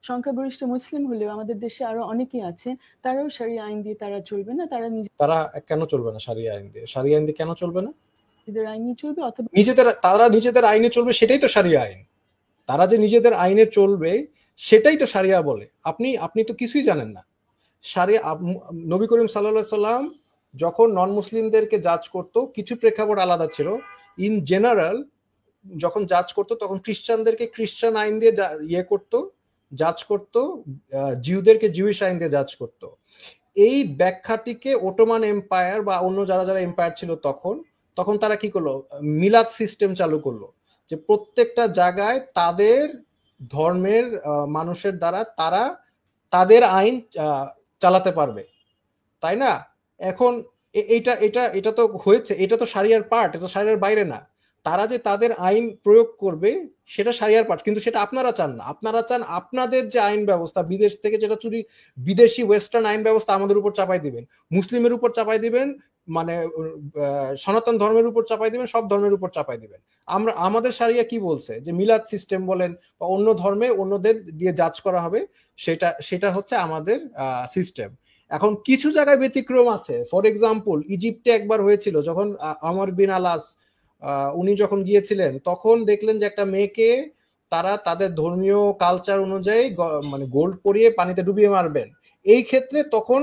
সংখ্যাগরিষ্ঠ মুসলিম হলেও আমাদের দেশে আরো অনেকেই আছে, তারাও শরিয়া আইন দিয়ে তারা চলবে না, তারা তারা কেন চলবে না শরিয়া আইন দিয়ে? শরিয়া আইন দিয়ে কেন চলবে না? নিজেদের আইন নিয়ে চলবে, অথবা তারা নিজেদের আইনে চলবে, সেটাই তো শরিয়া আইন। তারা যে নিজেদের আইনে চলবে সেটাই তো শরিয়া বলে। আপনি তো কিছুই জানেন না। শরিয়া, নবী করিম সাল্লাল্লাহু আলাইহি সাল্লাম যখন নন মুসলিমদেরকে জাজ করত, কিছু প্রেক্ষাপট আলাদা ছিল। ইন জেনারেল যখন জাজ করতো তখন খ্রিস্টানদেরকে খ্রিস্টান আইন দিয়ে জাজ করতো, জিউদেরকে জিউইশ আইন দিয়ে জাজ করতো। এই ব্যাখ্যাটিকে ওটোমান এম্পায়ার বা অন্য যারা যারা এম্পায়ার ছিল তখন তারা কি করলো, মিলাদ সিস্টেম চালু করলো, যে প্রত্যেকটা জায়গায় তাদের ধর্মের মানুষের দ্বারা তারা তাদের আইন চালাতে পারবে, তাই না? এখন এটা এটা এটা তো হয়েছে, এটা তো শরিয়ার পার্ট, এটা তো শরিয়ার বাইরে না। তারা যে তাদের আইন প্রয়োগ করবে সেটা শরিয়ার পার্ট, কিন্তু সেটা আপনারা চান না। আপনারা চান আপনাদের যে আইন ব্যবস্থা বিদেশ থেকে যেটা বিদেশি ওয়েস্টার্ন আইন ব্যবস্থা আমাদের উপর চাপাই দিবেন, মুসলিমের উপর চাপাই দিবেন, মানে সনাতন ধর্মের উপর চাপাই দিবেন, সব ধর্মের উপর চাপাই দিবেন। আমাদের শরিয়া কি বলছে, যে মিলাদ সিস্টেম বলেন বা অন্য ধর্মে অন্যদের দিয়ে জাজ করা হবে, সেটা হচ্ছে আমাদের সিস্টেম। এখন কিছু জায়গায় ব্যতিক্রম আছে। ফর এক্সাম্পল, ইজিপ্টে একবার হয়েছিল, যখন আমর বিন আলাস উনি যখন গিয়েছিলেন, তখন দেখলেন যে একটা মেয়েকে তারা তাদের ধর্মীয় কালচার অনুযায়ী মানে গোল্ড পরিয়ে পানিতে ডুবিয়ে মারবেন। এই ক্ষেত্রে তখন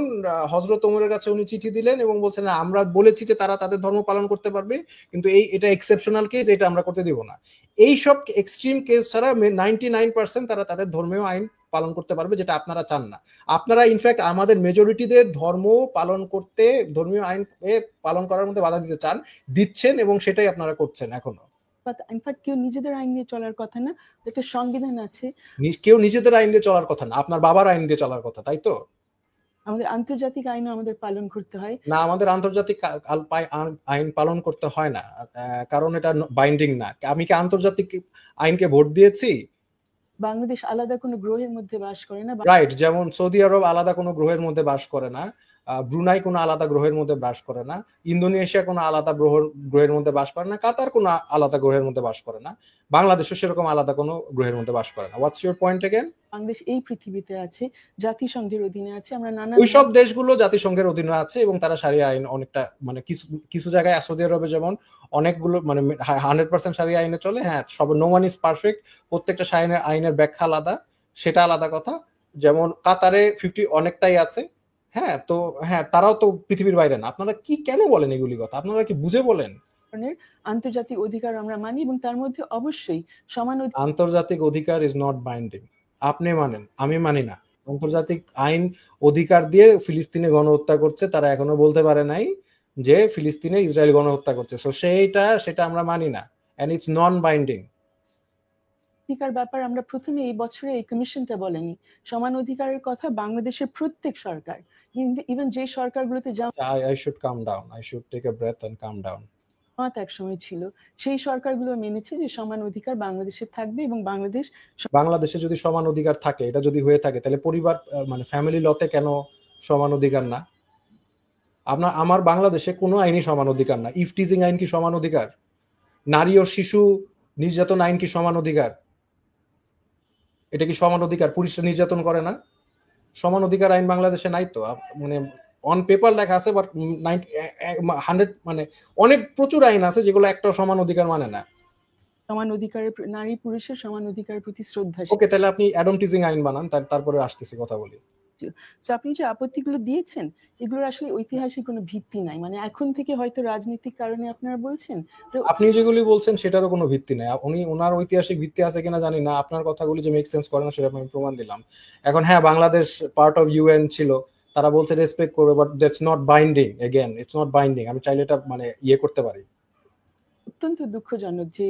হযরত ওমরের কাছে উনি চিঠি দিলেন এবং বলছেন, আমরা বলেছি যে তারা তাদের ধর্ম পালন করতে পারবে, কিন্তু এটা এক্সেপশনাল কেস, এটা আমরা করতে দিব না। এইসব এক্সট্রিম কেস ছাড়া 99% তারা তাদের ধর্মীয় আইন পালন করতে পারবে, যেটা আপনারা চান না। আপনারা ইনফ্যাক্ট আমাদের মেজরিটিদের ধর্ম পালন করতে, ধর্মীয় আইন পালন করার মধ্যে বাধা দিচ্ছেন, এবং সেটাই আপনারা করছেন এখনো। ইনফ্যাক্ট কেউ নিজেদের আইন দিয়ে চলার কথা না, একটা সংবিধান আছে। কেউ নিজেদের আইন দিয়ে চলার কথা না, আপনার বাবার আইন দিয়ে চলার কথা, তাই তো? আমাদের আন্তর্জাতিক আইনও আমাদের পালন করতে হয় না, আমাদের আন্তর্জাতিক আইন পালন করতে হয় না, কারণ এটা বাইন্ডিং না। আমি কি আন্তর্জাতিক আইনকে ভোট দিয়েছি? বাংলাদেশ আলাদা কোনো গ্রহের মধ্যে বাস করে না, রাইট। যেমন সৌদি আরব আলাদা কোনো গ্রহের মধ্যে বাস করে না, ব্রুনাই কোনো আলাদা গ্রহের মধ্যে বাস করে না, ইন্দোনেশিয়া কোনো আলাদা গ্রহের মধ্যে বাস করে না, কাতার কোনো আলাদা গ্রহের মধ্যে বাস করে না, বাংলাদেশও সেরকম আলাদা কোনো গ্রহের মধ্যে বাস করে না। What's your point again? Bangladesh এই পৃথিবীতে আছে, জাতিসংঘের অধীনে আছে, আমরা নানা ওই সব দেশগুলো জাতিসংঘের অধীনে আছে এবং তারা শরিয়া আইন অনেকটা, মানে কিছু জায়গায় সৌদি আরবে যেমন অনেকগুলো মানে 100% শরিয়া আইনে চলে। হ্যাঁ, সব, নো ওয়ান ইজ পারফেক্ট, প্রত্যেকটা আইনের ব্যাখ্যা আলাদা, সেটা আলাদা কথা। যেমন কাতারে 50 অনেকটাই আছে। হ্যাঁ, তো হ্যাঁ, তারাও তো পৃথিবীর বাইরে না। আপনারা কেন বলেন এগুলি কথা? আপনারা কি বুঝে বলেন? আন্তর্জাতিক অধিকার আমরা মানি, এবং তার মধ্যে অবশ্যই সমান আন্তর্জাতিক অধিকার ইজ নট বাইন্ডিং। আপনি মানেন, আমি মানি না। আন্তর্জাতিক আইন অধিকার দিয়ে ফিলিস্তিনে গণহত্যা করছে, তারা এখনো বলতে পারে নাই যে ফিলিস্তিনে ইসরায়েল গণহত্যা করছে। সো সেটা আমরা মানি না, এন্ড ইটস নন বাইন্ডিং। অধিকার ব্যাপার আমরা প্রথমে এই বছরে এই কমিশনটা বলেনি। সমান অধিকারের কথা বাংলাদেশের প্রত্যেক সরকার, ইভেন যে সরকারগুলোতে I should come down, I should take a breath and come down. এক সময় ছিল, সেই সরকারগুলো মেনেছে যে সমান অধিকার বাংলাদেশে থাকবে, এবং বাংলাদেশে যদি সমান অধিকার থাকে, এটা যদি হয়ে থাকে, তাহলে পরিবার মানে ফ্যামিলি লতে কেন সমান অধিকার না? আমার বাংলাদেশে কোনো আইনই সমান অধিকার না। ইফটিজিং আইন কি সমান অধিকার? নারী ও শিশু নির্যাতন আইন কি সমান অধিকার? এটা কি সমান অধিকার? পুলিশরা নির্যাতন করে না? সমান অধিকার আইন বাংলাদেশে নাই তো। মানে অন পেপার লেখা আছে, বাট 100 মানে অনেক প্রচুর আইন আছে যেগুলো একটা সমান অধিকার মানে না। সমান অধিকারের, নারী পুরুষের সমান অধিকারের প্রতি শ্রদ্ধা। ওকে, তাহলে আপনি অ্যাডাম টিজিং আইন বানান, তারপরে আসতেছি কথা বলি। আপনি যে আপত্তিগুলো দিয়েছেন, এগুলোর আসলে ঐতিহাসিক কোনো ভিত্তি নাই। মানে এখন থেকে হয়তো রাজনৈতিক কারণে আপনারা বলছেন। আপনি যেগুলি বলছেন সেটারও কোনো ভিত্তি নাই। ওনার ঐতিহাসিক ভিত্তি আছে কিনা জানি না। আপনার কথাগুলি যে মেক সেন্স করে না সেটা আমি প্রমাণ দিলাম। এখন হ্যাঁ, বাংলাদেশ পার্ট অফ ইউএন ছিল, তারা বলছে রেসপেক্ট করবে, but that's not binding. Again, it's not binding. আমি চাইলে এটা মানে করতে পারি। অত্যন্ত দুঃখজনক যে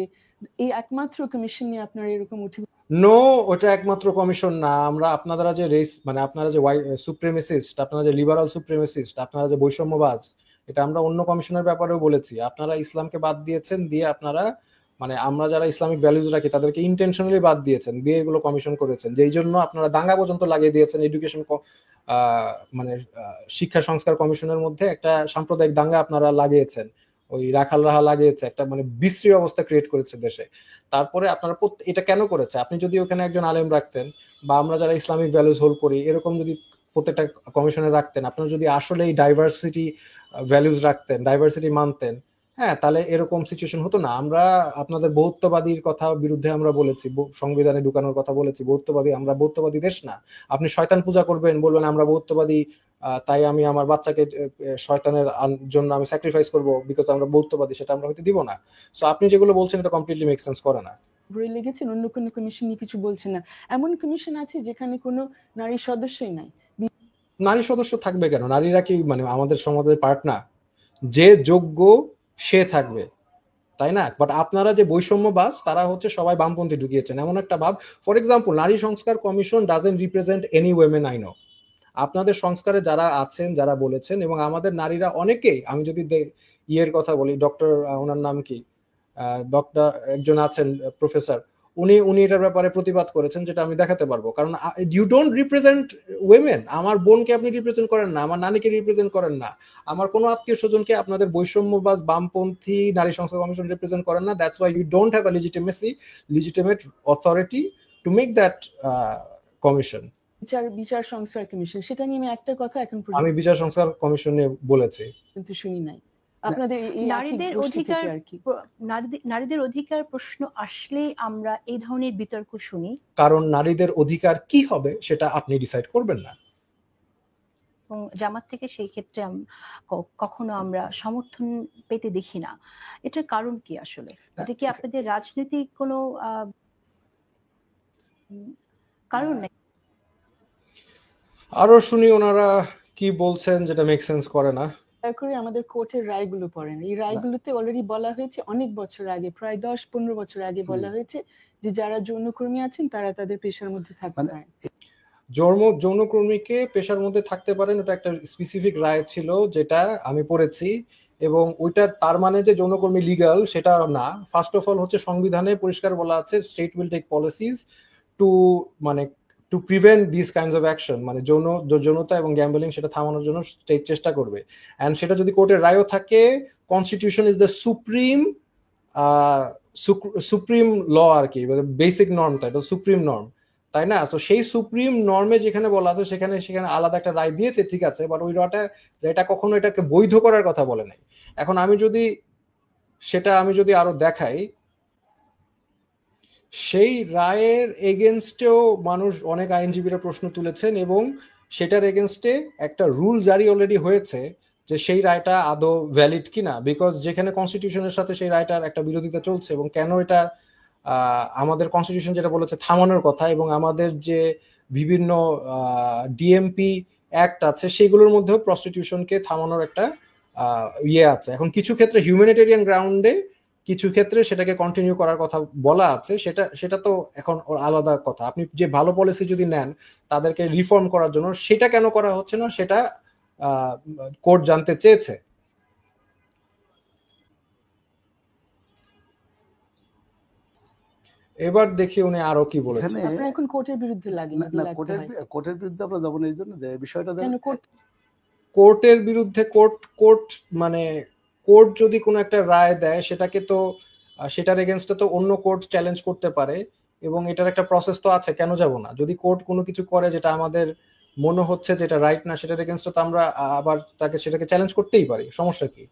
এই একমাত্র কমিশন নিয়ে আপনারা এরকম উঠে। নো, ওটা একমাত্র কমিশন না। আমরা আপনারা যে রেস, মানে আপনারা যে সুপ্রিমেসিস্ট, আপনারা যে লিবারাল সুপ্রিমেসিস্ট, আপনারা যে বৈষম্যবাজ, এটা আমরা অন্য কমিশনের ব্যাপারেও বলেছি। আপনারা ইসলামকে বাদ দিয়েছেন, দিয়ে আপনারা মানে আমরা যারা ইসলামিক ভ্যালুজ রাখি তাদেরকে ইন্টেনশনালি বাদ দিয়েছেন, দিয়ে এগুলো কমিশন করেছেন, যেই জন্য আপনারা দাঙ্গা পর্যন্ত লাগিয়ে দিয়েছেন। এডুকেশন মানে শিক্ষা সংস্কার কমিশনের মধ্যে একটা সাম্প্রদায়িক দাঙ্গা আপনারা লাগিয়েছেন, ওই রাখাল রাহা লাগিয়েছে, একটা মানে বিশ্রী অবস্থা ক্রিয়েট করেছে দেশে। তারপরে আপনারা এটা কেন করেছে? আপনি যদি ওখানে একজন আলেম রাখতেন বা আমরা যারা ইসলামিক ভ্যালুজ হোল্ড করি এরকম যদি প্রত্যেকটা কমিশনে রাখতেন, আপনারা যদি আসলে এই ডাইভার্সিটি ভ্যালুজ রাখতেন, ডাইভার্সিটি মানতেন, হ্যাঁ, তাহলে এরকম সিচুয়েশন হতো না। আমরা আপনাদের বহুত্ববাদীর কথা বিরুদ্ধে আমরা বলেছি, সংবিধানে ঢুকানোর কথা বলেছি। বহুত্ববাদী, আমরা বহুত্ববাদী দেশ না। আপনি শয়তান পূজা করবেন, বলবেন আমরা বহুত্ববাদী, তাই আমি আমার বাচ্চাকে শয়তানের জন্য আমি স্যাক্রিফাইস করব বিকজ আমরা বহুত্ববাদী, সেটা আমরা হয়তো দিব না। সো আপনি যেগুলো বলছেন এটা কমপ্লিটলি মেক সেন্স করে না। ঘুরে লেগেছেন, অন্য কোনো কমিশন নিয়ে কিছু বলছে না। এমন কমিশন আছে যেখানে কোনো নারী সদস্যই নাই। নারী সদস্য থাকবে কেন? নারীরা কি মানে আমাদের সমাজের পার্ট না? যে যোগ্য সে থাকবে, তাই না? বাট আপনারা যে বৈষম্যবাজ, তারা হচ্ছে সবাই বামপন্থী ঢুকিয়েছেন এমন একটা ভাব। ফর এক্সাম্পল, নারী সংস্কার commission doesn't represent any women I know. আপনাদের সংস্কারে যারা আছেন, যারা বলেছেন, এবং আমাদের নারীরা অনেকেই, আমি যদি ইয়ের কথা বলি, ডক্টর, ওনার নাম কি, ডক্টর একজন আছেন প্রফেসর, উনি উনি এটার ব্যাপারে প্রতিবাদ করেছেন, যেটা আমি দেখাতে পারবো। কারণ ইউ ডোন্ট রিপ্রেজেন্ট উইমেন। আমার বোনকে আপনি রিপ্রেজেন্ট করেন না, আমার নানিকে রিপ্রেজেন্ট করেন না, আমার কোনো আত্মীয় স্বজনকে আপনাদের বৈষম্যবাজ বামপন্থী নারী সংস্কার কমিশন রিপ্রেজেন্ট করেন না। That's why you don't have a legitimate authority to make that commission. বিচার সংস্কার কমিশন, সেটা নিয়ে আমি একটা কথা এখন আমি বিচার সংস্কার কমিশন নিয়ে বলেছি, কিন্তু শুনি নাই আপনাদের এই নারীদের অধিকার প্রশ্ন আসলে আমরা এই ধরনের বিতর্ক শুনি। কারণ নারীদের অধিকার কি হবে সেটা আপনি ডিসাইড করবেন না। জামাত থেকে সেই ক্ষেত্রে কখনো আমরা সমর্থন পেতে দেখি না। এটার কারণ কি আসলে? এটা কি আপনাদের রাজনৈতিক কোনো কারণ নাকি? আরো শুনি ওনারা কি বলছেন, যেটা মেক সেন্স করে না। দয়া করে আমাদের কোর্টের রায়গুলো পড়েন। এই রায়গুলোতে অলরেডি বলা হয়েছে, অনেক বছর আগে, প্রায় 10-15 বছর আগে বলা হয়েছে যে যারা যৌনকর্মী আছেন তারা তাদের পেশার মধ্যে থাকতে পারেন। যৌনকর্মীকে পেশার মধ্যে থাকতে পারেন, ওটা একটা স্পেসিফিক রায় ছিল যেটা আমি পড়েছি, এবং ওইটা তার মানে যে যৌনকর্মী লিগ্যাল সেটা না। ফার্স্ট অফ অল হচ্ছে সংবিধানে পরিষ্কার বলা আছে state will take policies to মানে to prevent this kinds of action, মানে যৌনতা এবং গ্যাম্বলিং সেটা থামানোর জন্য স্টেট চেষ্টা করবে। অ্যান্ড সেটা যদি কোর্টের রায়ও থাকে, constitution is the supreme law আর কি, বেসিক নর্মটা, এটা সুপ্রিম নর্ম, তাই না? তো সেই সুপ্রিম নর্মে যেখানে বলা আছে সেখানে আলাদা একটা রায় দিয়েছে, ঠিক আছে, বাট ওই এটা কখনো এটাকে বৈধ করার কথা বলে নাই। এখন আমি যদি আরো দেখাই, সেই রায়ের এগেনস্টেও মানুষ, অনেক আইনজীবীরা প্রশ্ন তুলেছেন, এবং সেটার এগেনস্টে একটা রুল জারি অলরেডি হয়েছে যে সেই রায়টা আদৌ ভ্যালিড কিনা, বিকজ যেখানে কনস্টিটিউশনের সাথে সেই রায়টার একটা বিরোধিতা চলছে। এবং কেন এটা আমাদের কনস্টিটিউশন যেটা বলেছে থামানোর কথা, এবং আমাদের যে বিভিন্ন ডিএমপি অ্যাক্ট আছে সেগুলোর মধ্যেও প্রস্টিটিউশনকে থামানোর একটা ইয়ে আছে। এখন কিছু ক্ষেত্রে হিউম্যানিটেরিয়ান গ্রাউন্ডে, কিছু ক্ষেত্রে সেটাকে কন্টিনিউ করার কথা বলা আছে, সেটা তো এখন আলাদা কথা। আপনি যে ভালো পলিসি যদি নেন তাদেরকে রিফর্ম করার জন্য, সেটা কেন করা হচ্ছে না সেটা কোর্ট জানতে চেয়েছে। এবার দেখি উনি আরো কি বলেছেন। আপনারা এখন কোর্টের বিরুদ্ধে লাগেন? কোর্টের বিরুদ্ধে আমরা যাবো না, এই জন্য যে বিষয়টা কোর্টের বিরুদ্ধে, কোর্ট মানে কোর্ট যদি কোনো একটা রায় দেয় সেটাকে তো সেটার এগেনস্টে তো অন্য কোর্ট চ্যালেঞ্জ করতে পারে, এবং এটার একটা প্রসেস তো আছে, কেন যাব না? যদি কোর্ট কোনো কিছু করে যেটা আমাদের মনে হচ্ছে যেটা রাইট না, সেটার এগেনস্টে তো আমরা আবার সেটাকে চ্যালেঞ্জ করতেই পারি, সমস্যা কি?